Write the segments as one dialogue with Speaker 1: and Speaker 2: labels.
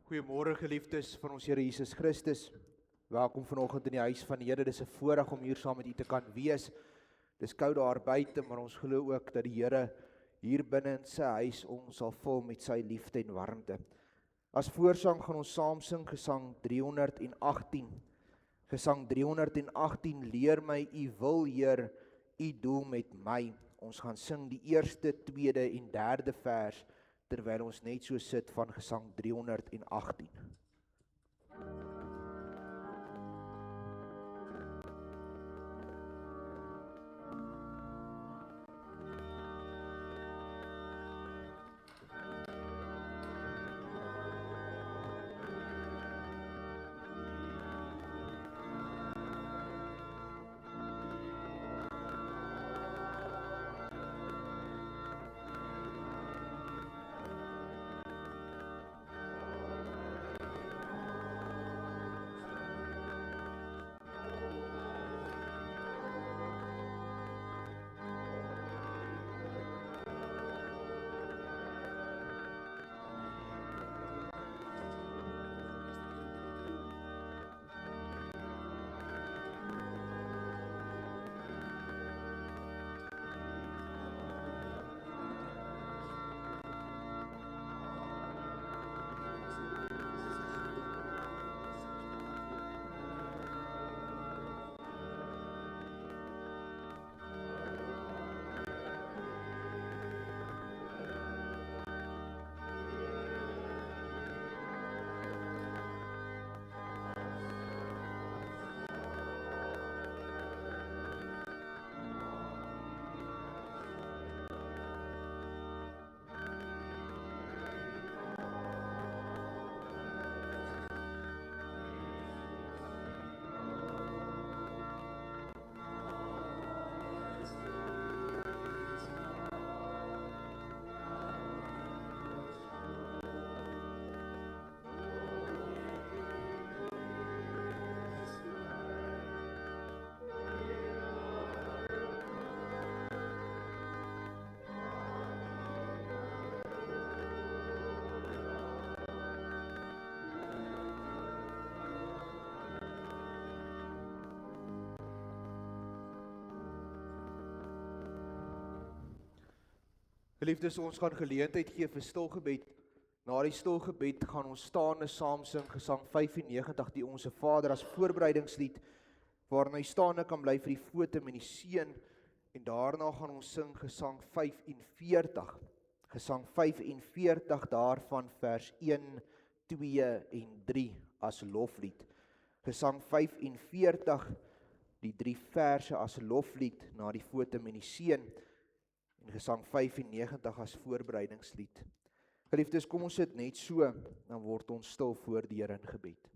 Speaker 1: Goeiemôre geliefdes van ons Here Jesus Christus. Welkom vanoggend in die huis van die Here. Dis 'n voorreg om hier saam met u te kan wees. Dis koud daar buite, maar ons glo ook dat die Here hier binne in sy huis ons sal vul met sy liefde en warmte. As voorsang gaan ons saam sing Gesang 318. Gesang 318, leer my u wil, Heer, u doel met my. Ons gaan sing die eerste, tweede en derde vers, terwyl ons net so sit van Gesang 318. Geliefdes, ons gaan geleentheid gee vir stilgebed. Na die stilgebed gaan ons staande saam sing Gesang 95, die Onse Vader, as voorbereidingslied, waarna jy staande kan bly vir die fotum en die seën, en daarna gaan ons sing Gesang 45. Gesang 45 daarvan vers 1, 2 en 3 as loflied. Gesang 45, die 3 verse as loflied na die fotum en die seën, en Gesang 95 as voorbereidingslied. Geliefdes, kom ons sit net so, dan word ons stil voor die Here in gebed.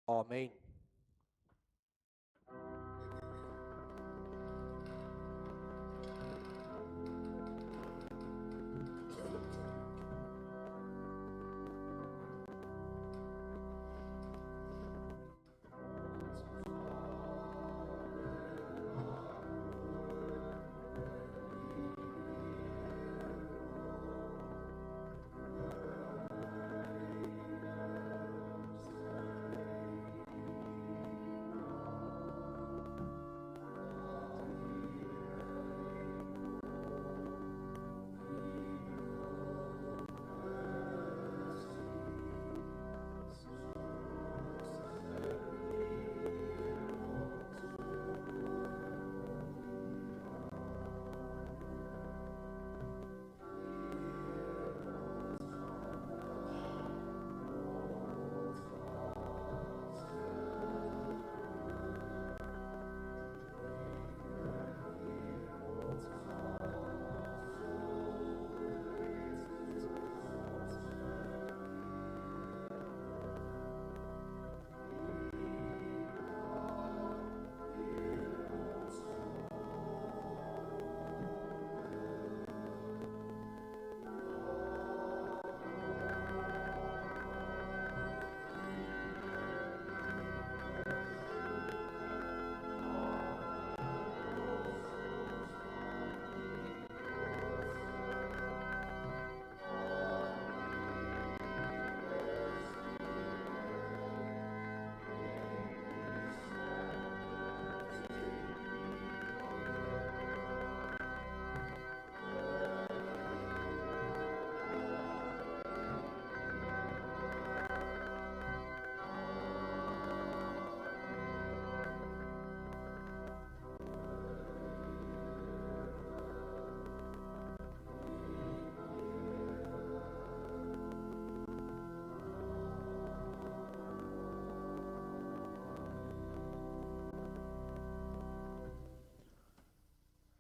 Speaker 1: Amen.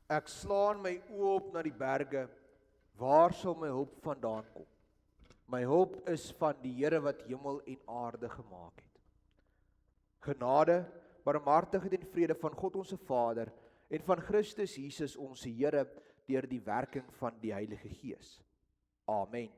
Speaker 1: Ek slaan my oë op na die berge, waar sal my hulp vandaan kom? My hulp is van die Here wat hemel en aarde gemaak het. Genade, barmhartigheid en vrede van God ons Vader en van Christus Jesus ons Here deur die werking van die Heilige Gees. Amen.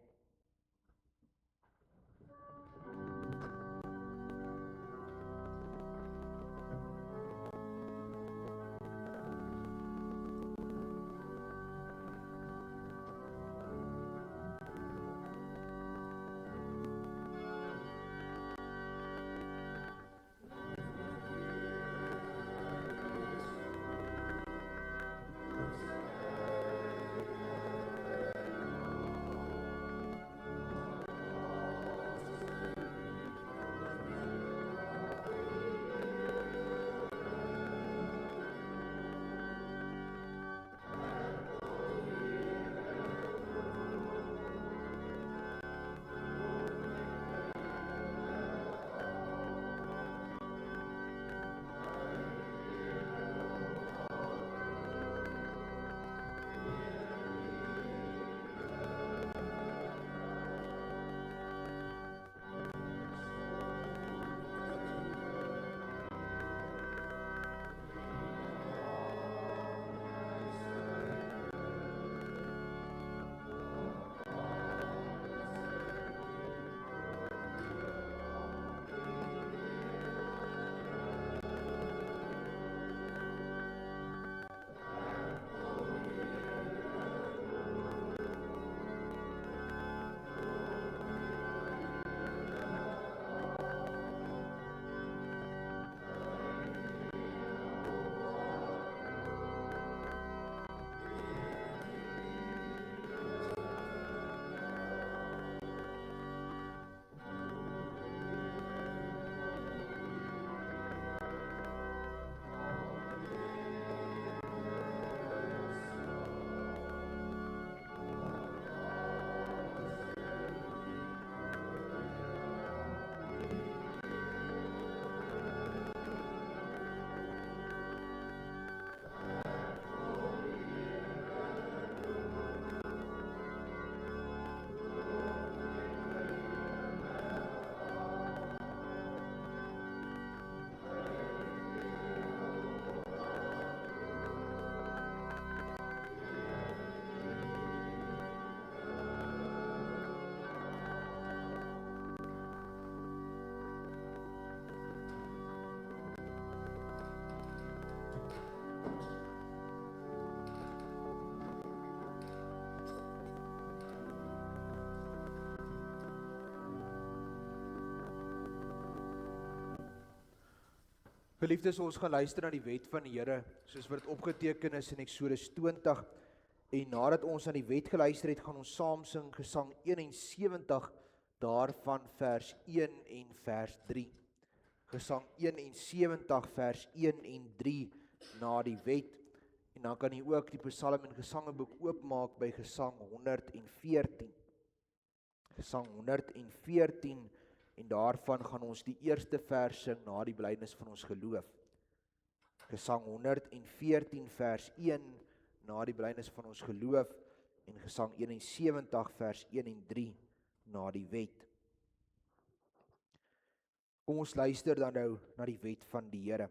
Speaker 1: Geliefdes, ons gaan luister na die wet van die Here, soos wat dit opgeteken is in Eksodus 20. En nadat ons aan die wet geluister het, gaan ons saam sing Gesang 71, daarvan vers 1 en vers 3. Gesang 71 vers 1 en 3 na die wet. En dan kan jy ook die Psalm en Gesangeboek oopmaak by Gesang 114. Gesang 114, en daarvan gaan ons die eerste vers sing na die belydenis van ons geloof. Gesang 114 vers 1 na die belydenis van ons geloof, en Gesang 71 vers 1 en 3 na die wet. Kom ons luister dan nou na die wet van die Here.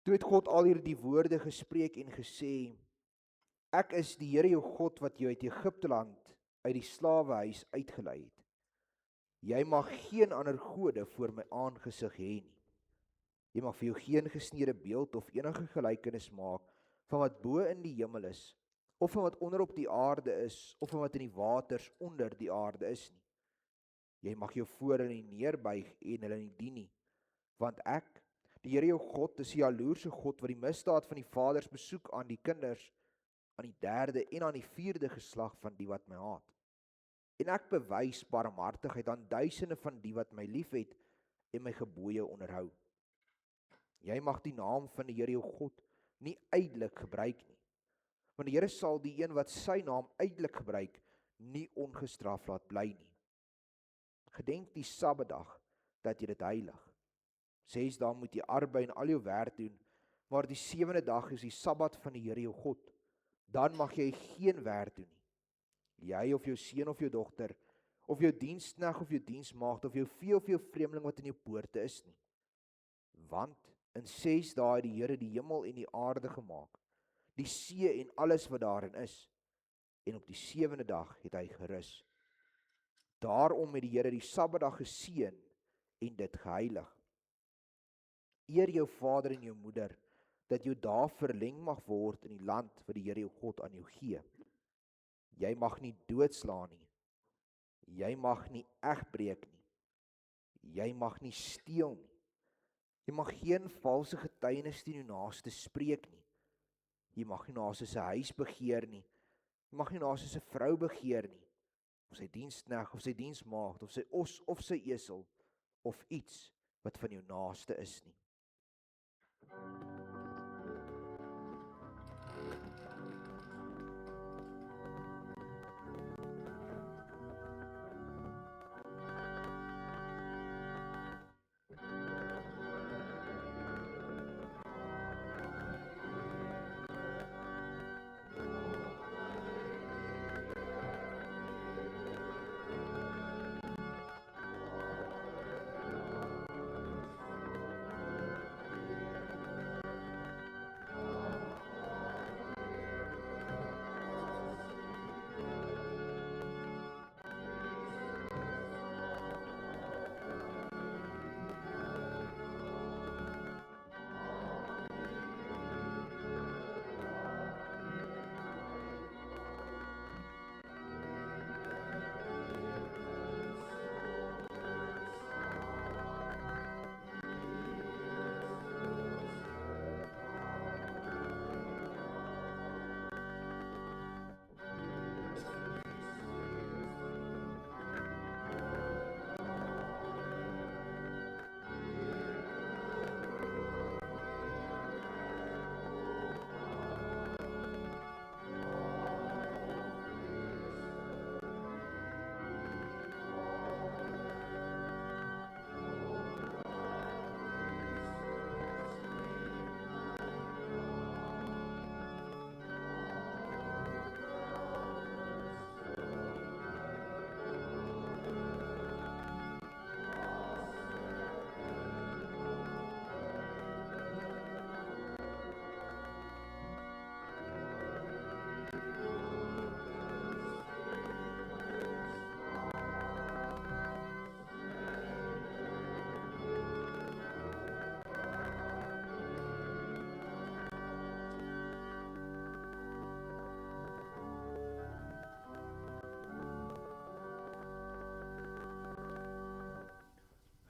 Speaker 1: Toe het God al hierdie woorde gespreek en gesê: Ek is die Here jou God wat jou uit Egipte land, uit die slawehuis uitgelei het. Jy mag geen ander gode voor my aangesig hê nie. Jy mag vir jou geen gesneede beeld of enige gelykenis maak van wat bo in die hemel is, of van wat onder op die aarde is, of van wat in die waters onder die aarde is nie. Jy mag jou voor hulle nie neerbuig en hulle nie dien nie, want ek, die Here jou God, is die jaloerse God wat die misdaad van die vaders besoek aan die kinders, aan die 3de en aan die 4de geslag van die wat my haat. En ek bewys barmhartigheid aan duisende van die wat my liefhet en my gebooie onderhou. Jy mag die naam van die Here jou God nie ydelik gebruik nie, want die Here sal die een wat sy naam ydelik gebruik, nie ongestraf laat bly nie. Gedenk die Sabbatdag, dat jy dit heilig. 6 dae moet jy arbei en al jou werk doen, maar die 7de dag is die Sabbat van die Here jou God. Dan mag jy geen werk doen nie. Jy of jou seun of jou dogter, of jou diensknegt of jou diensmaagd, of jou vee of jou vreemdeling wat in jou poorte is nie. Want in 6 dae het die Here die hemel en die aarde gemaak, die see en alles wat daarin is, en op die 7de dag het hy gerus. Daarom het die Here die Sabbatdag geseën en dit geheilig. Eer jou vader en jou moeder, dat jou dae verleng mag word in die land wat die Here jou God aan jou gee. Jy mag nie doodslaan nie. Jy mag nie egbreek nie. Jy mag nie steel nie. Jy mag geen valse getuienis teen jou naaste spreek nie. Jy mag nie naaste se huis begeer nie. Jy mag nie naaste se vrou begeer nie, of sy diensknegt, of sy diensmaagd, of sy os, of sy esel, of iets wat van jou naaste is nie.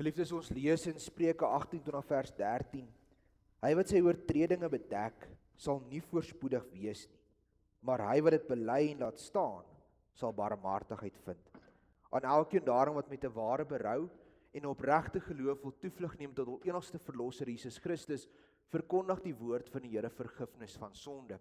Speaker 1: Geliefdes, ons lees in Spreuke 18 tot vers 13. Hy wat sy oortredinge bedek, sal nie voorspoedig wees nie, maar hy wat dit bely en laat staan, sal barmhartigheid vind. Aan elkeen daarom wat met 'n ware berou en opregte geloof wil toevlug neem tot hul enigste verlosser Jesus Christus, verkondig die woord van die Here vergifnis van sonde.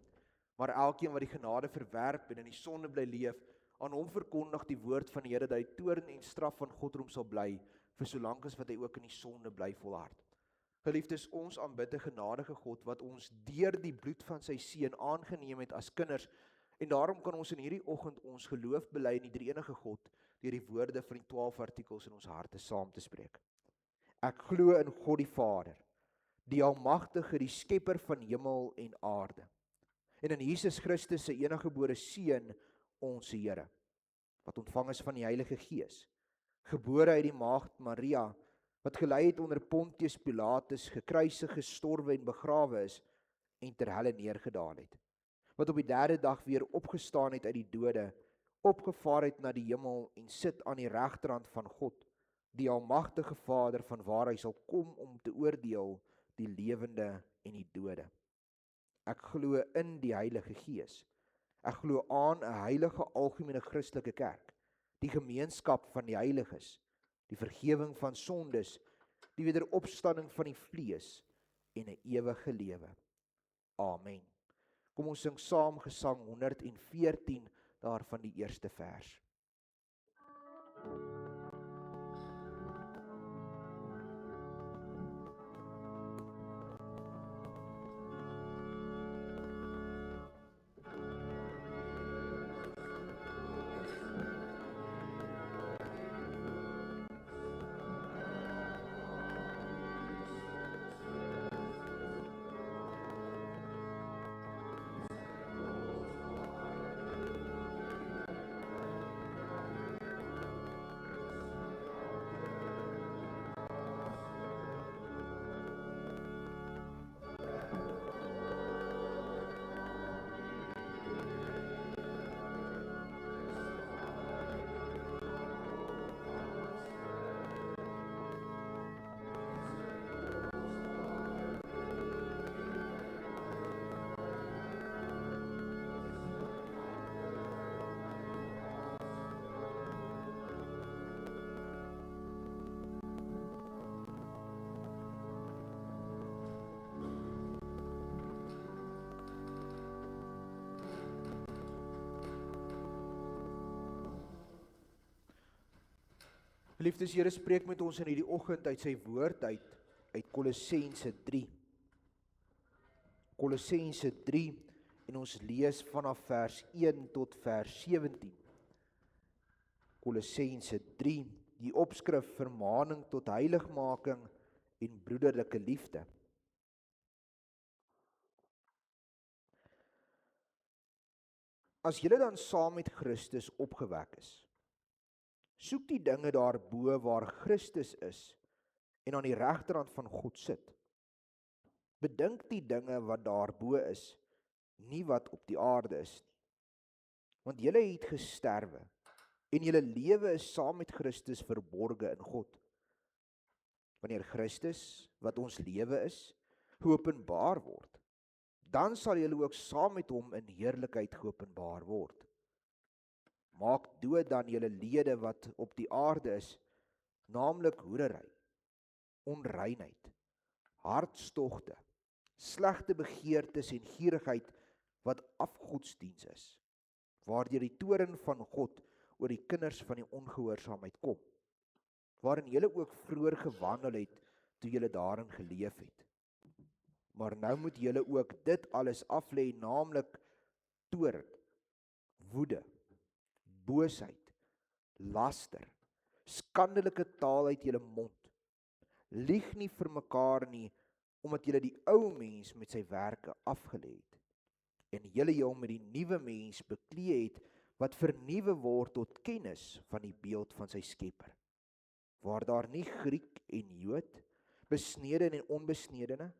Speaker 1: Maar elkeen wat die genade verwerp en in die sonde bly leef, aan hom verkondig die woord van die Here dat hy toorn en straf van God oor hom sal bly, vir solank as wat hy ook in die sonde bly volhard. Geliefdes, ons aanbid 'n genadige God wat ons deur die bloed van sy seun aangeneem het as kinders, en daarom kan ons in hierdie oggend ons geloof bely in die drie-enige God deur die woorde van die 12 artikels in ons harte saam te spreek. Ek glo in God die Vader, die Almagtige, die skepper van hemel en aarde, en in Jesus Christus se eniggebore seun, ons Here, wat ontvang is van die Heilige Gees, gebore uit die maagd Maria, wat gelei het onder Pontius Pilatus, gekruisig, gestorwe en begrawe is, en ter helle neergedaal het, wat op die 3de dag weer opgestaan het uit die dode, opgevaar het na die hemel en sit aan die regterhand van God, die Almagtige Vader, van waar hy sal kom om te oordeel die lewende en die dode. Ek glo in die Heilige Gees. Ek glo aan 'n heilige algemene Christelike kerk, die gemeenskap van die heiliges, die vergifnis van sondes, die wederopstanding van die vlees en 'n ewige lewe. Amen. Kom ons sing saam Gesang 114 daarvan die eerste vers. Geliefdes, Here spreek met ons in hierdie oggend uit sy woord uit Kolossense 3. Kolossense 3 en ons lees vanaf vers 1 tot vers 17. Kolossense 3, die opskrif vermaning tot heiligmaking en broederlike liefde. As julle dan saam met Christus opgewek is, soek die dinge daarbo waar Christus is en aan die regterhand van God sit. Bedink die dinge wat daarbo is, nie wat op die aarde is nie. Want julle het gesterwe en julle lewe is saam met Christus verborge in God. Wanneer Christus, wat ons lewe is, geopenbaar word, dan sal julle ook saam met hom in heerlikheid geopenbaar word. Maak dood dan julle lede wat op die aarde is, naamlik hoerery, onreinheid, hartstogte, slegte begeertes en gierigheid wat afgodsdiens is, waardeur die toorn van God oor die kinders van die ongehoorsaamheid kom, waarin julle ook vroeër gewandel het toe julle daarin geleef het. Maar nou moet julle ook dit alles aflê, naamlik toorn, woede, boosheid, laster, skandelike taal uit julle mond. Lieg nie vir mekaar nie, omdat julle die ou mens met sy werke afgelê het, en julle jou met die nuwe mens beklee het, wat vernuwe word tot kennis van die beeld van sy Skepper, waar daar nie Griek en Jood, besnede en onbesnedene,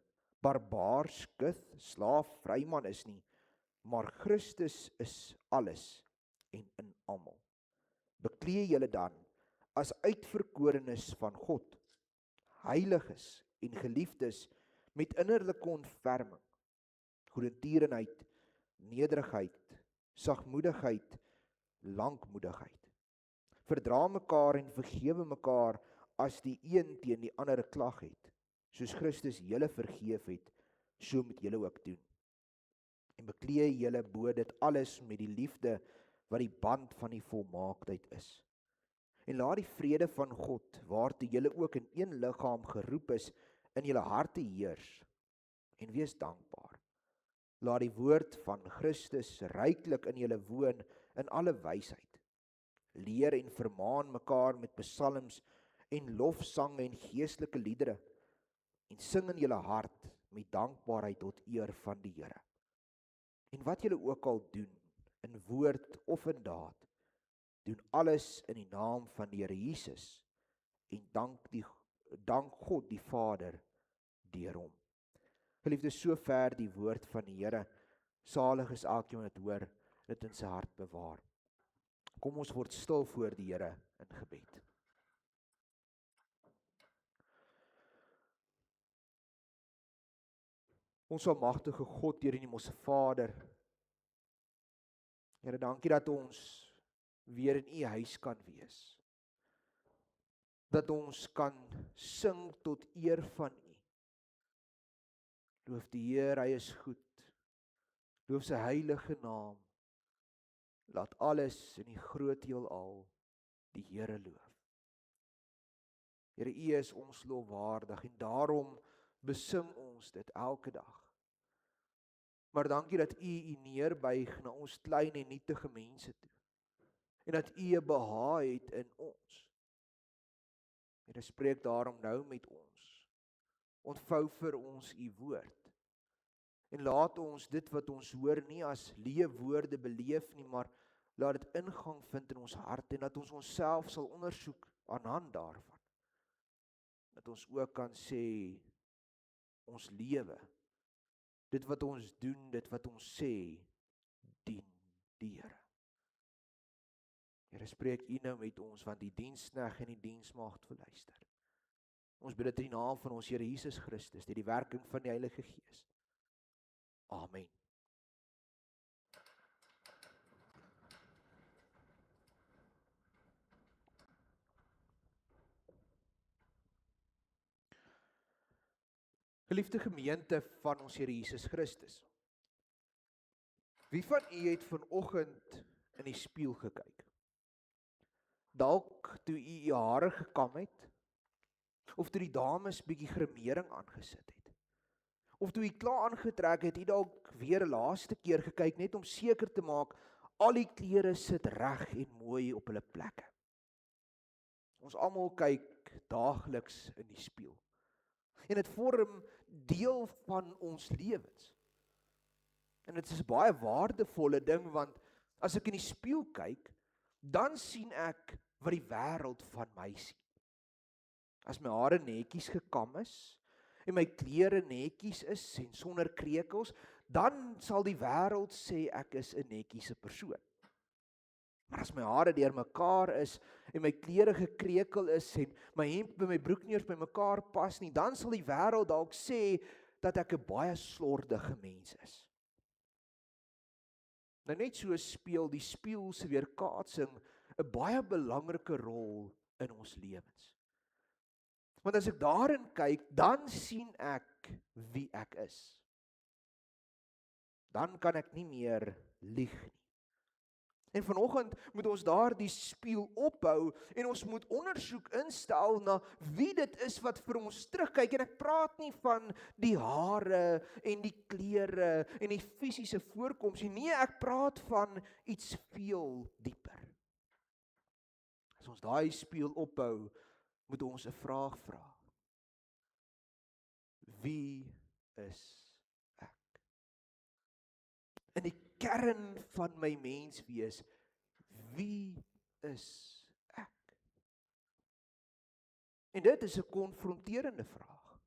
Speaker 1: barbaar, skith, slaaf, vryman is nie, maar Christus is alles en in almal. Beklee julle dan as uitverkorenes van God, heiliges en geliefdes met innerlike ontferming, goedertierenheid, nederigheid, sagmoedigheid, lankmoedigheid. Verdra mekaar en vergewe mekaar as die een teen die ander klag het. Soos Christus julle vergeef het, so moet julle ook doen. En beklee julle bo dit alles met die liefde wat die band van die volmaaktheid is. En laat die vrede van God, waartoe julle ook in een liggaam geroep is, in julle harte heers, en wees dankbaar. Laat die woord van Christus ryklik in julle woon in alle wysheid. Leer en vermaan mekaar met psalms en lofsange en geestelike liedere, en sing in julle hart met dankbaarheid tot eer van die Here. En wat julle ook al doen, in woord of in daad, doen alles in die naam van die Here Jesus, en dank God die Vader deur hom. Geliefdes, sover die woord van die Here. Salig is elkeen wat dit hoor, dit in sy hart bewaar. Kom ons word stil voor die Here in gebed. Ons almagtige God, Here en Hemelse Vader, Here, dankie dat ons weer in U huis kan wees. Dat ons kan sing tot eer van U. Loof die Heer, hy is goed. Loof sy heilige naam. Laat alles in die groot heelal die Here loof. Here, U is ons lofwaardig en daarom besing ons dit elke dag. Maar dankie dat U neerbuig na ons klein en nietige mense toe. En dat U 'n behaag het in ons. Here, spreek daarom nou met ons. Ontvou vir ons U woord. En laat ons dit wat ons hoor nie as leefwoorde beleef nie, maar laat dit ingang vind in ons hart en dat ons onsself sal ondersoek aan hand daarvan. Dat ons ook kan sê, ons lewe, dit wat ons doen, dit wat ons sê, dien die Here. Here, spreek U nou met ons, want die diensknegt en die diensmaagd verluister. Ons bid dit in die naam van ons Here Jesus Christus, deur die werking van die Heilige Gees. Amen. Geliefde gemeente van ons Here Jesus Christus, wie van u het vanoggend in die spieël gekyk? Dalk toe u hare gekam het, of toe die dames bietjie gremering aangesit het. Of toe u klaar aangetrek het, u dalk weer 'n laaste keer gekyk net om seker te maak al die klere sit reg en mooi op hulle plekke. Ons almal kyk daagliks in die spieël. En dit vorm deel van ons lewens. En dit is 'n baie waardevolle ding, want as ek in die spieël kyk, dan sien ek wat die wêreld van my sien. As my hare netjies gekam is en my klere netjies is en sonder krekels, dan sal die wêreld sê ek is 'n netjiese persoon. Maar as my hare deurmekaar is en my klere gekrekel is en my hemp by my broek nie eens by mekaar pas nie, dan sal die wêreld dalk sê dat ek 'n baie slordige mens is. Nou net so speel die spieël se weerkaatsing 'n baie belangrike rol in ons lewens. Want as ek daarin kyk, dan sien ek wie ek is. Dan kan ek nie meer lieg nie. En vanoggend moet ons daardie spieël ophou en ons moet ondersoek instel na wie dit is wat vir ons terugkyk. En ek praat nie van die hare en die klere en die fisiese voorkoms nie. Nee, ek praat van iets veel dieper. As ons daai spieël ophou, moet ons 'n vraag vra. Wie is ek? In die kern van my menswees, wie is ek? En dit is 'n konfronterende vraag.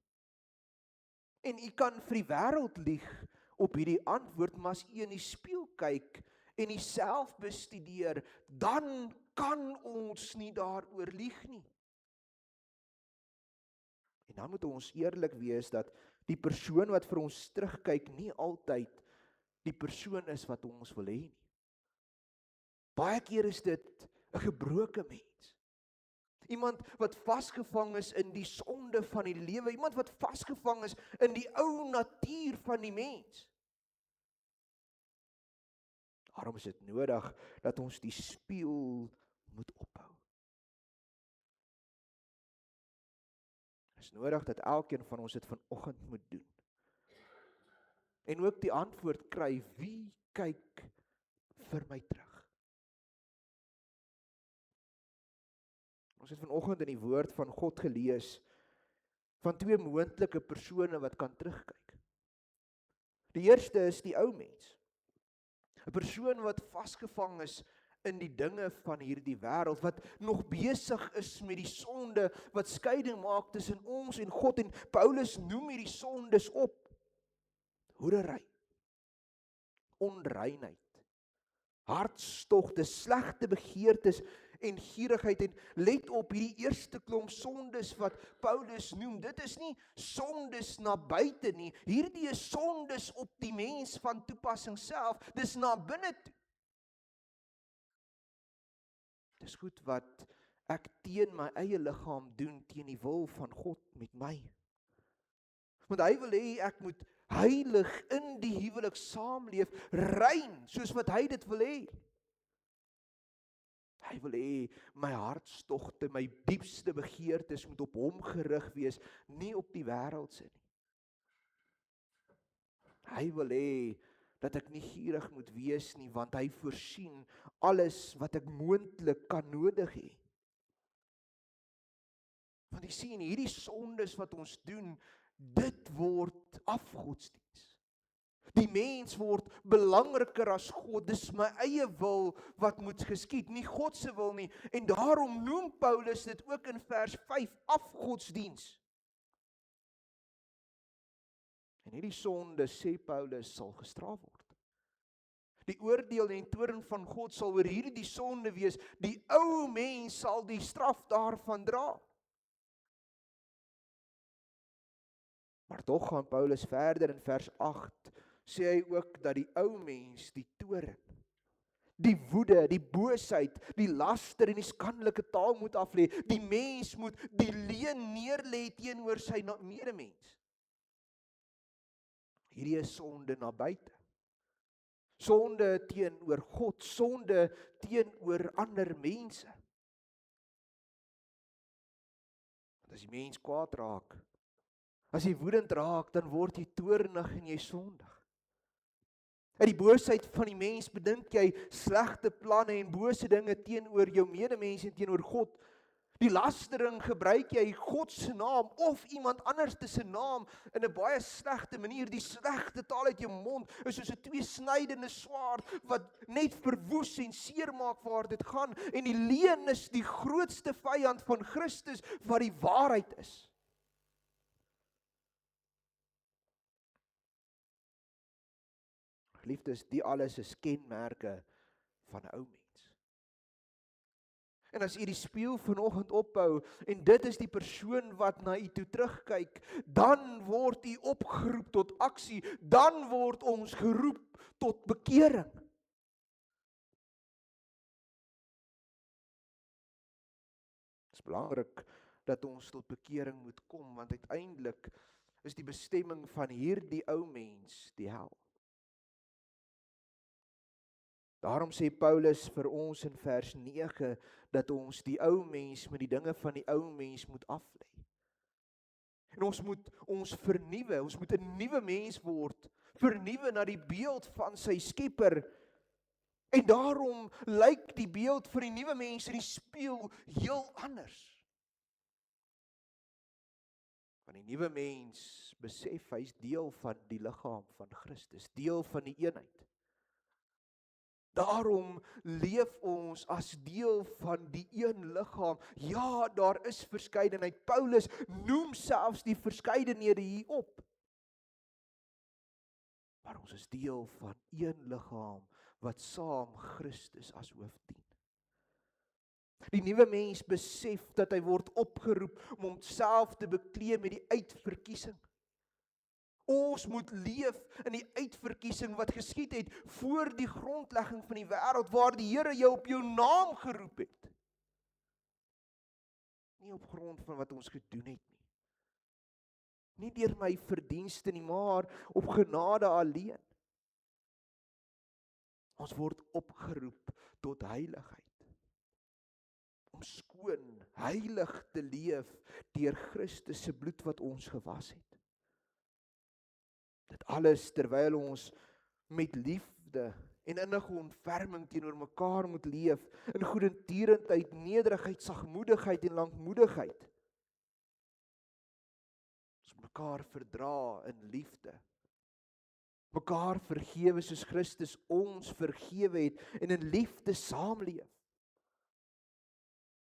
Speaker 1: En u kan vir die wêreld lieg op hierdie antwoord, maar as u in die spieël kyk en u self bestudeer, dan kan ons nie daaroor lieg nie. En dan moet ons eerlik wees dat die persoon wat vir ons terugkyk nie altyd die persoon is wat ons wil hê nie. Baie keer is dit 'n gebroke mens. Iemand wat vasgevang is in die sonde van die lewe, iemand wat vasgevang is in die ou natuur van die mens. Daarom is dit nodig dat ons die spieël moet ophou. Dit is nodig dat elkeen van ons dit vanoggend moet doen. En ook die antwoord kry, wie kyk vir my terug? Ons het vanoggend in die woord van God gelees van twee moontlike persone wat kan terugkyk. Die eerste is die ou mens. 'n Persoon wat vasgevang is in die dinge van hierdie wêreld, wat nog besig is met die sonde, wat skeiding maak tussen ons en God, en Paulus noem hierdie sondes op. Hoerery, onreinheid, hartstogte, slegte begeertes en gierigheid. En let op, hierdie eerste klomp sondes wat Paulus noem, dit is nie sondes na buite nie, hierdie is sondes op die mens van toepassing self, dis na binne toe. Dis goed wat ek teen my eie liggaam doen, teen die wil van God met my. Want hy wil hê ek moet heilig in die huwelik saamleef, rein, soos wat hy dit wil hê. Hy wil hê my hartstogte, my diepste begeertes moet op hom gerig wees, nie op die wêreldse nie. Hy wil hê dat ek nie gierig moet wees nie, want hy voorsien alles wat ek moontlik kan nodig hê. Want jy sien, hierdie sondes wat ons doen, dit word afgodsdiens. Die mens word belangriker as God, dis my eie wil wat moet geskied, nie God se wil nie. En daarom noem Paulus dit ook in vers 5 afgodsdiens. En hierdie sonde, sê Paulus, sal gestraf word. Die oordeel en toorn van God sal oor hierdie sonde wees. Die ou mens sal die straf daarvan dra. Maar tog gaan Paulus verder in vers 8, sê hy ook dat die ou mens die toorn, die woede, die boosheid, die laster en die skandelike taal moet aflê. Die mens moet die leuen neerlê teenoor sy medemens. Hierdie is sonde na buite. Sonde teenoor God, sonde teenoor ander mense. As die mens kwaad raak, as jy woedend raak, dan word jy toornig en jy sondig. Uit die boosheid van die mens bedink jy slegte planne en bose dinge teenoor jou medemens en teenoor God. Die lastering gebruik jy God se naam of iemand anders se naam in 'n baie slegte manier. Die slegte taal uit jou mond is soos 'n tweesnydende swaard wat net verwoes en seermaak waar dit gaan. En die leuen is die grootste vyand van Christus wat die waarheid is. Geliefdes, die alles is kenmerke van 'n ou mens. En as u die spieël vanoggend ophou en dit is die persoon wat na u toe terugkyk, dan word u opgeroep tot aksie, dan word ons geroep tot bekering. Het is belangrik dat ons tot bekering moet kom, want uiteindelik is die bestemming van hierdie ou mens die hel. Daarom sê Paulus vir ons in vers 9, dat ons die ou mens met die dinge van die ou mens moet aflê. En ons moet ons vernuwe, ons moet 'n nuwe mens word, vernuwe na die beeld van sy Skepper. En daarom lyk die beeld vir die nuwe mens in die spieël heel anders. Want die nuwe mens besef hy's deel van die liggaam van Christus, deel van die eenheid. Daarom leef ons as deel van die een liggaam. Ja, daar is verskeidenheid. Paulus noem selfs die verskeidenhede hier op. Maar ons is deel van een liggaam wat saam Christus as hoof dien. Die nuwe mens besef dat hy word opgeroep om homself te bekleed met die uitverkiesing. Ons moet leef in die uitverkiesing wat geskied het voor die grondlegging van die wêreld, waar die Here jou op jou naam geroep het. Nie op grond van wat ons gedoen het nie. Nie deur my verdienste nie, maar op genade alleen. Ons word opgeroep tot heiligheid. Om skoon, heilig te leef deur Christus se bloed wat ons gewas het. Dit alles terwyl ons met liefde en innige ontferming teenoor mekaar moet leef, in goedertierendheid, nederigheid, sagmoedigheid en lankmoedigheid. Ons mekaar verdra in liefde. Mekaar vergewe soos Christus ons vergewe het en in liefde saamleef.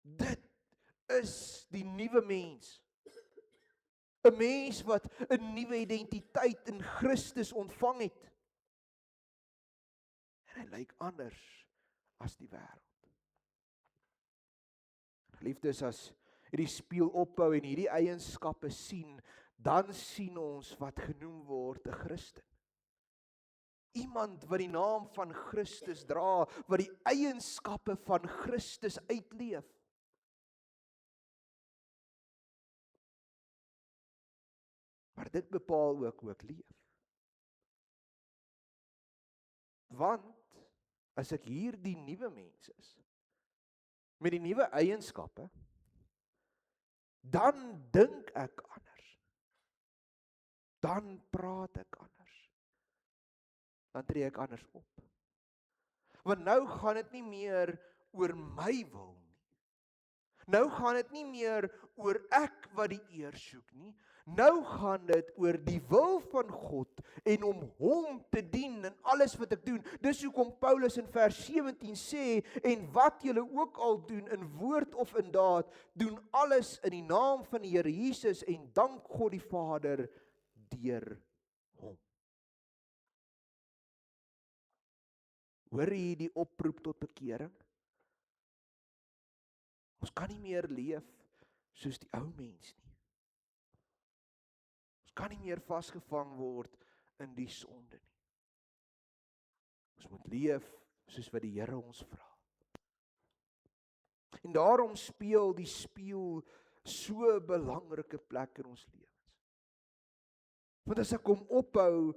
Speaker 1: Dit is die nuwe mens. 'n Mens wat 'n nuwe identiteit in Christus ontvang het. En hy lyk anders as die wêreld. Geliefdes, as hierdie spieël ophou en hierdie eienskappe sien, dan sien ons wat genoem word 'n Christen. Iemand wat die naam van Christus dra, wat die eienskappe van Christus uitleef. Maar dit bepaal ook hoe ek leef. Want as ek hierdie nuwe mens is, met die nuwe eienskappe, dan dink ek anders. Dan praat ek anders. Dan tree ek anders op. Want nou gaan dit nie meer oor my wil nie. Nou gaan dit nie meer oor ek wat die eer soek nie. Nou gaan dit oor die wil van God en om hom te dien in alles wat ek doen. Dis hoekom Paulus in vers 17 sê, en wat julle ook al doen in woord of in daad, doen alles in die naam van die Here Jesus en dank God die Vader deur hom. Hoor jy die oproep tot bekering? Ons kan nie meer leef soos die ou mens nie. Ons kan nie meer vasgevang word in die sonde nie. Ons moet leef soos wat die Here ons vra. En daarom speel die spieël so 'n belangrike plek in ons lewens. Want as ek hom ophou,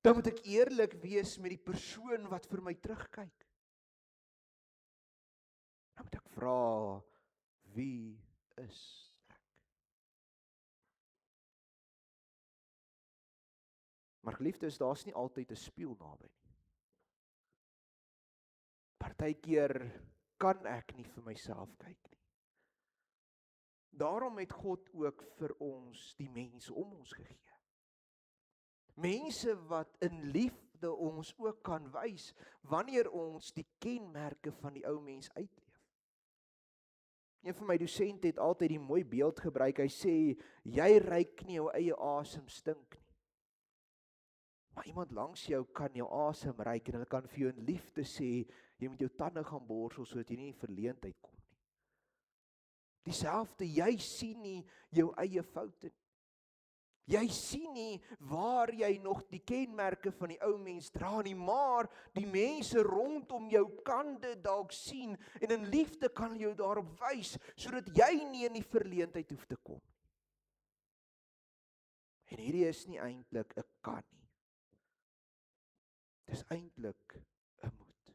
Speaker 1: dan moet ek eerlik wees met die persoon wat vir my terugkyk. Dan moet ek vra, wie is ek? Maar geliefdes, daar's nie altyd 'n spieël naby nie. Partykeer kan ek nie vir myself kyk nie. Daarom het God ook vir ons die mense om ons gegee. Mense wat in liefde ons ook kan wys wanneer ons die kenmerke van die ou mens uitleef. Een van my dosente het altyd die mooi beeld gebruik. Hy sê jy ruik nie jou eie asem stink nie. Maar iemand langs jou kan jou asem ruik en hulle kan vir jou in liefde sê jy moet jou tande gaan borsel sodat jy nie in verleentheid kom nie. Dieselfde, jy sien nie jou eie foute nie. Jy sien nie waar jy nog die kenmerke van die ou mens dra nie, maar die mense rondom jou kan dit dalk sien en in liefde kan hulle jou daarop wys sodat jy nie in die verleentheid hoef te kom. En hierdie is nie eintlik 'n kan nie. Dis eintlik 'n moet.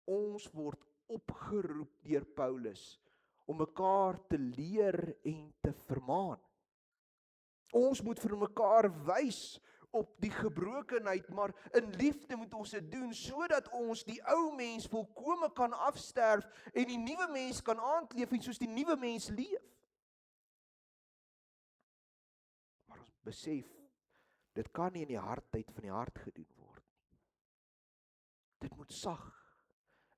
Speaker 1: Ons word opgeroep deur Paulus om mekaar te leer en te vermaan. Ons moet vir mekaar wys op die gebrokenheid, maar in liefde moet ons dit doen sodat ons die ou mens volkome kan afsterf en die nuwe mens kan aandleef en soos die nuwe mens leef. Maar ons besef dit kan nie in die hardheid van die hart gedoen word nie. Dit moet sag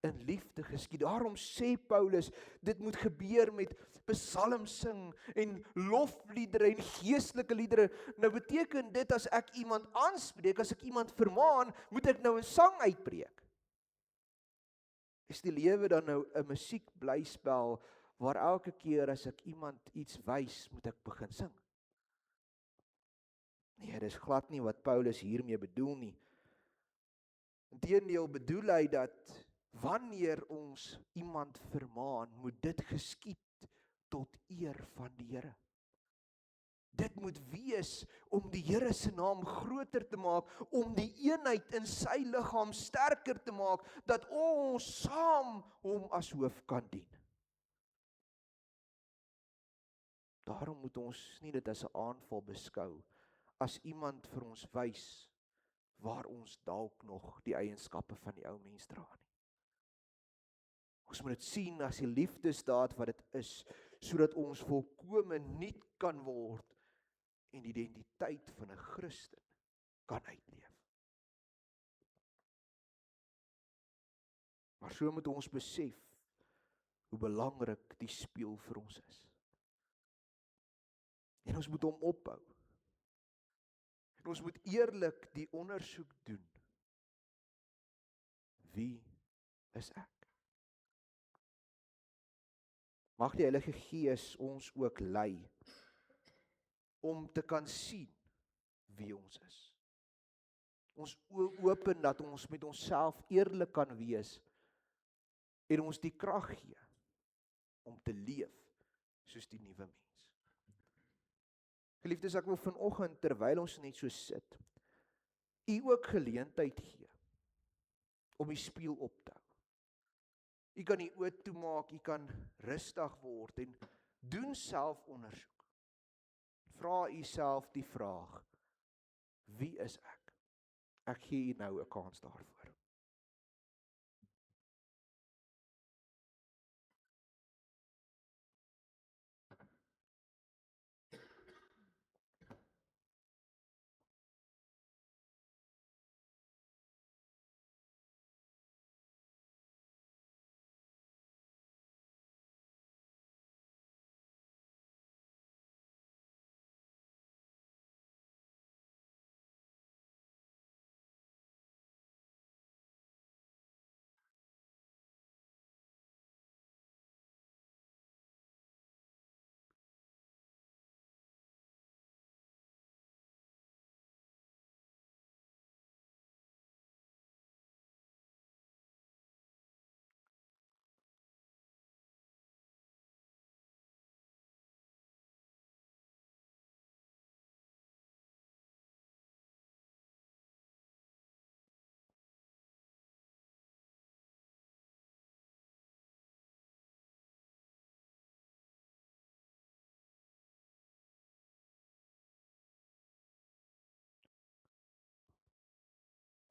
Speaker 1: in liefde geskied. Daarom sê Paulus, dit moet gebeur met psalms sing en lofliedere en geestelike liedere. Nou beteken dit as ek iemand aanspreek, as ek iemand vermaan, moet ek nou 'n sang uitbreek. Is die lewe dan nou 'n musiekblyspel waar elke keer as ek iemand iets wys, moet ek begin sing? Nee, dis glad nie wat Paulus hiermee bedoel nie. Inteendeel bedoel hy dat wanneer ons iemand vermaan, moet dit geskied tot eer van die Here. Dit moet wees om die Here se naam groter te maak, om die eenheid in sy liggaam sterker te maak, dat ons saam hom as hoof kan dien. Daarom moet ons nie dit as 'n aanval beskou, as iemand vir ons wys waar ons dalk nog die eienskappe van die ou mens dra nie. Ons moet dit sien as die liefdesdaad wat dit is, sodat ons volkome nuut kan word en die identiteit van 'n Christen kan uitleef. Maar so moet ons besef hoe belangrik die spieël vir ons is. En ons moet hom ophou. En ons moet eerlik die ondersoek doen. Wie is ek? Mag die Heilige Gees ons ook lei om te kan sien wie ons is. Ons open dat ons met onsself eerlik kan wees en ons die krag gee om te leef soos die nuwe mens. Geliefdes, ek wil vanoggend terwyl ons net so sit, u ook geleentheid gee om die spieël op te hou. U kan die oë toemaak, u kan rustig word en doen selfondersoek. Vra u self die vraag: wie is ek? Ek gee u nou 'n kans daarvoor.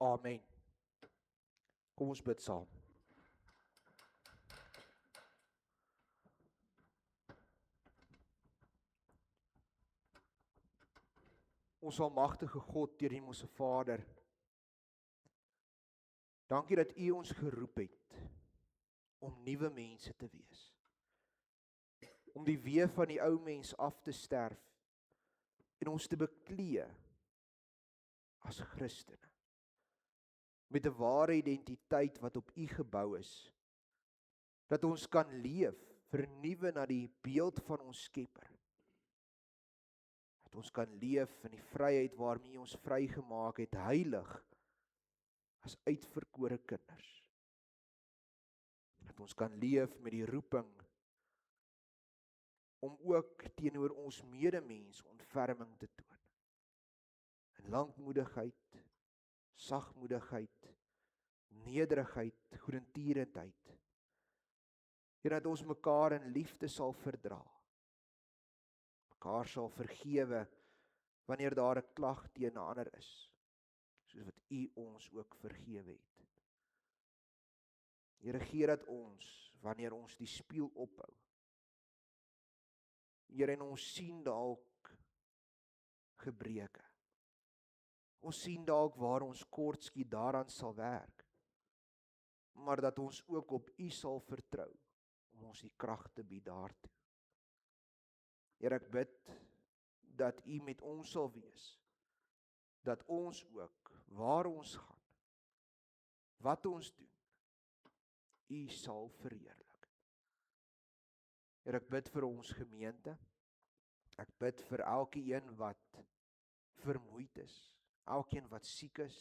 Speaker 1: Amen. Kom ons bid saam. Ons almagtige God, deur die Hemelse Vader, dankie dat U ons geroep het om nuwe mense te wees. Om die weë van die ou mens af te sterf en ons te beklee as Christene. Met 'n ware identiteit wat op U gebou is. Dat ons kan leef, vernuwe na die beeld van ons Skepper. Dat ons kan leef in die vryheid waarmee ons vrygemaak het, heilig as uitverkore kinders. Dat ons kan leef met die roeping om ook teenoor ons medemens ontferming te toon. In lankmoedigheid, sagmoedigheid, nederigheid, goedertierendheid. En dat ons mekaar in liefde sal verdra. Mekaar sal vergewe wanneer daar 'n klag teen 'n ander is, soos wat U ons ook vergewe het. Here, gee dat ons, wanneer ons die spieël ophou, Here, en ons sien dalk gebreke. Ons sien dalk waar ons kortskiet, daaraan sal werk. Maar dat ons ook op U sal vertrou, om ons die krag te bied daartoe. Here, ek bid dat U met ons sal wees, dat ons ook, waar ons gaan, wat ons doen, U sal verheerlik. Here, ek bid vir ons gemeente, ek bid vir elkeen wat vermoeid is, elkeen wat siek is.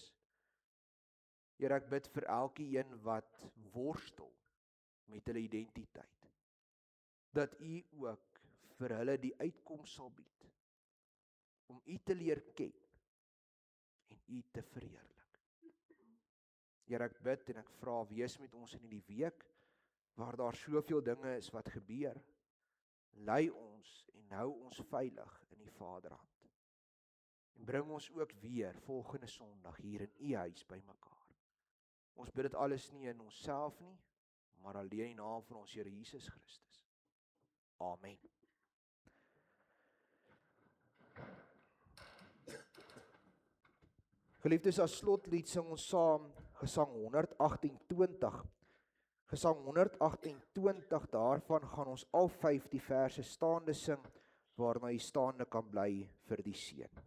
Speaker 1: Here, ek bid vir elkeen wat worstel met hulle identiteit, dat U ook vir hulle die uitkoms sal bied, om U te leer ken, en U te verheerlik. Here, ek bid en ek vra, wees met ons in hierdie week, waar daar soveel dinge is wat gebeur, lei ons en hou ons veilig in die Vaderhand. En bring ons ook weer volgende Sondag hier in U huis bymekaar. Ons bid dit alles nie in onsself nie, maar alleen in die naam van ons Here Jesus Christus. Amen. Geliefdes, as slotlied sing ons saam Gesang 128. Gesang 128, daarvan gaan ons al 5 die verse staande sing, waarna jy staande kan bly vir die seën.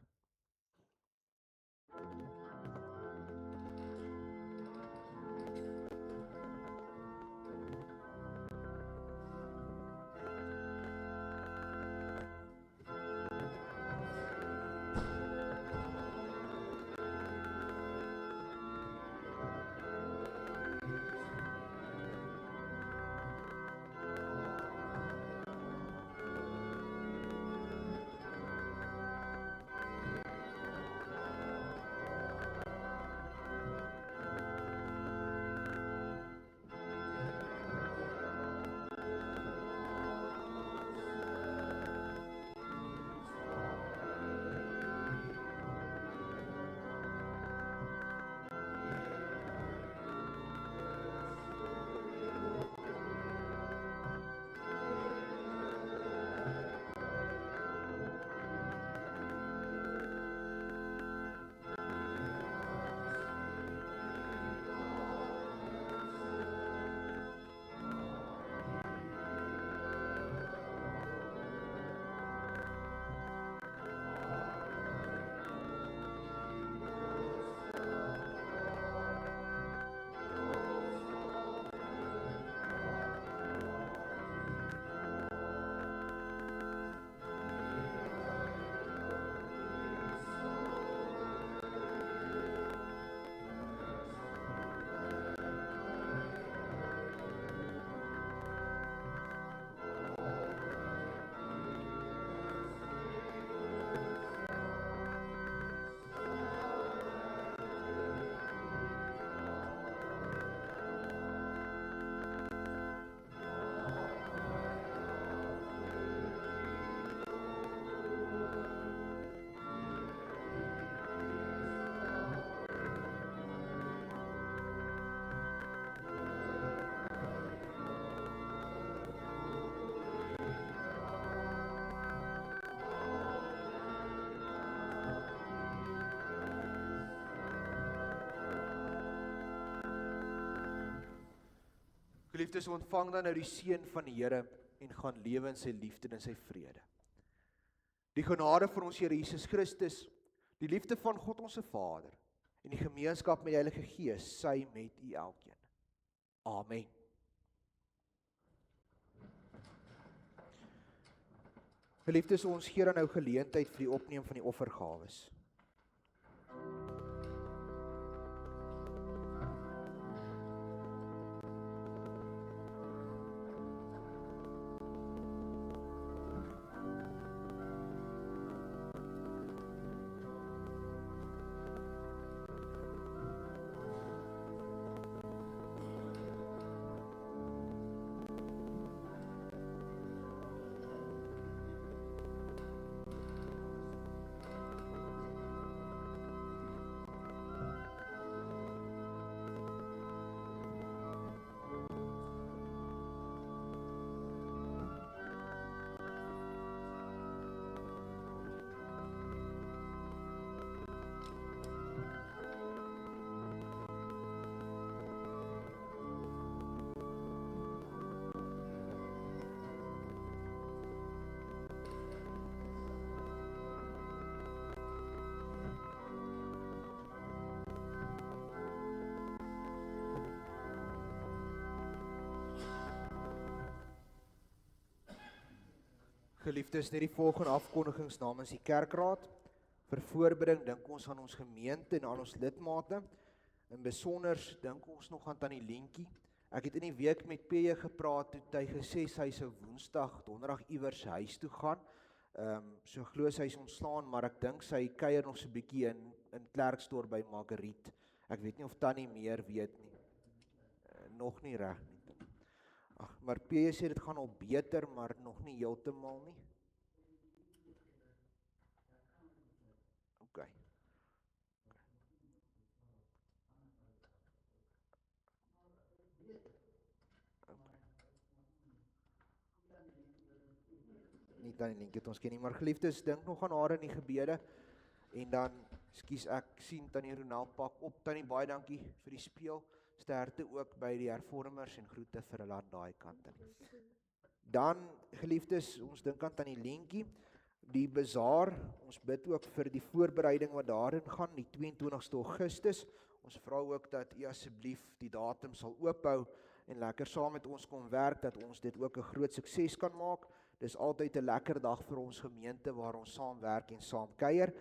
Speaker 1: Geliefdes, ontvang dan nou die seën van die Here en gaan lewe in sy liefde en in sy vrede. Die genade van ons Here Jesus Christus, die liefde van God ons Vader en die gemeenskap met die Heilige Gees, sy met u elkeen. Amen. Geliefdes, ons gee dan nou geleentheid vir die opneem van die offergawes. Geliefdes, net die volgende afkondigings namens die kerkraad. Vir voorbereiding dink ons aan ons gemeente en aan ons lidmate. In besonder dink ons nog aan Tannie Lientjie. Ek het in die week met P.J. gepraat, toe hy gesê hy sou Woensdag, Donderdag iewers huis toe gaan. So glo hy is ontslaan, maar ek dink sy kuier nog so 'n bietjie in Klerksdorp by Margriet. Ek weet nie of Tannie meer weet nie. Nog nie reg nie. Ag, maar P.J. sê dit gaan al beter, maar nog nie heeltemal nie. OK. Nie Tannie Lientjie het ons ken nie, maar geliefdes, dink nog aan haar in die gebede. En dan, ekskuus, ek sien Tannie Ronel pak op. Tannie, baie dankie vir die speel. Sterkte ook by die hervormers en groete vir hulle aan daai kant. Dan, geliefdes, ons dink aan Tannie Lientjie, die bazaar, ons bid ook vir die voorbereiding wat daarin gaan, die 22ste Augustus. Ons vra ook dat u asseblief die datum sal oophou en lekker saam met ons kom werk, dat ons dit ook 'n groot sukses kan maak. Dis altyd 'n lekker dag vir ons gemeente waar ons saam werk en saam kuier.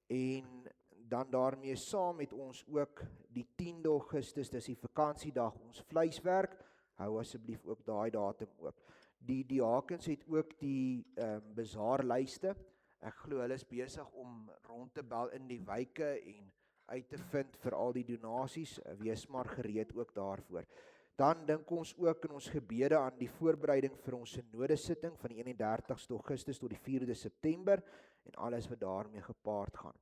Speaker 1: En dan daarmee saam met ons ook die 10de Augustus, dis die vakansiedag, ons vleiswerk, hou asseblief ook daai datum oop. Die diakens het ook die bazaarlyste. Ek glo hulle is besig om rond te bel in die wyke en uit te vind vir al die donasies. Wees maar gereed ook daarvoor. Dan dink ons ook in ons gebede aan die voorbereiding vir ons synodesitting van die 31ste Augustus tot die 4de September en alles wat daarmee gepaard gaan.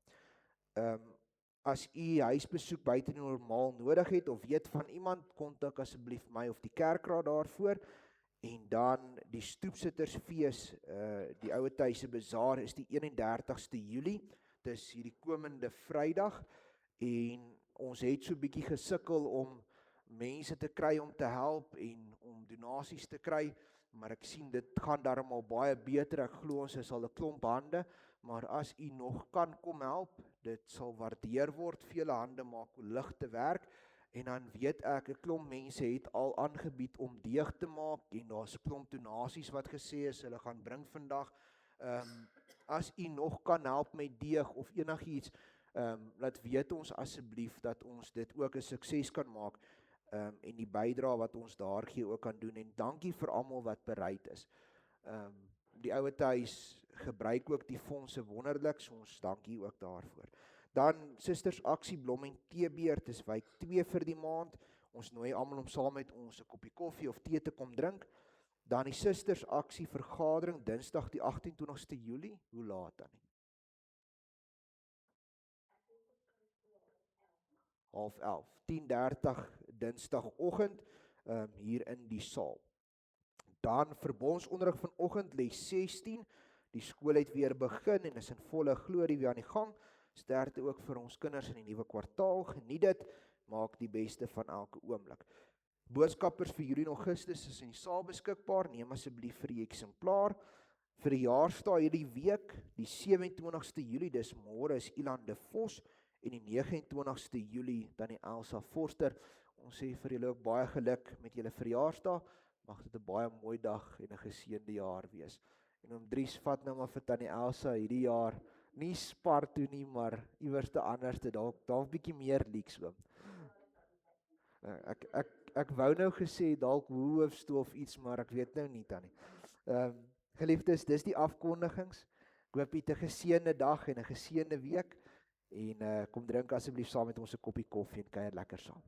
Speaker 1: As u huisbesoek buite normaal nodig het of weet van iemand, kontak asseblief my of die kerkraad daarvoor. En dan die stoepsittersfees, die Oude Tuise Bazaar is die 31ste Julie, dis hierdie komende Vrydag, en ons het so 'n bietjie gesukkel om mense te kry om te help en om donasies te kry, maar ek sien dit gaan darm al baie beter. Ek glo ons is al 'n klomp hande, maar as u nog kan kom help, dit sal waardeer word. Vele hande maak lig te werk. En dan weet ek, 'n klomp mense het al aangebied om deeg te maak en daar's 'n klomp donasies wat gesê is hulle gaan bring vandag. As u nog kan help met deeg of enigiets, laat weet ons asseblief dat ons dit ook 'n sukses kan maak. En die bydrae wat ons daar gee ook kan doen. En dankie vir almal wat bereid is. Die Oude Huis gebruik ook die fondse wonderlik, so ons dankie ook daarvoor. Dan Susters Aksie Blom en Teebeer, dis week 2 vir die maand. Ons nooi almal om saam met ons 'n koppie koffie of tee te kom drink. Dan die Susters Aksie vergadering Dinsdag die 28ste Julie. Hoe laat dan? 10:30, 10:30 Dinsdagoggend hier in die saal. Dan verbondsonderrig vanoggend lê 16. Die skool het weer begin en is in volle glorie weer aan die gang. Sterkte ook vir ons kinders in die nuwe kwartaal. Geniet dit, maak die beste van elke oomblik. Boodskappers vir Julie en Augustus is in die saal beskikbaar. Neem asseblief vir die eksemplaar. Vir die jaarsdae hierdie week, die 27ste Julie, dis môre, is Ilan de Vos, en die 29ste Julie dan die Elsa Forster. Ons sê vir julle ook baie geluk met julle verjaarsdag. Mag dit 'n baie mooi dag en 'n geseënde jaar wees. En om Dries vat nou maar vir tannie Elsa hierdie jaar nie Spar toe nie, maar iewers te anderste, dalk bietjie meer leeks oom. Ek wou nou gesê dalk Woolworths toe of iets, maar ek weet nou nie tannie. Geliefdes, dis die afkondigings. Ek hoop jy het 'n geseënde dag en 'n geseënde week en kom drink asseblief saam met ons 'n koppie koffie en kuier lekker saam.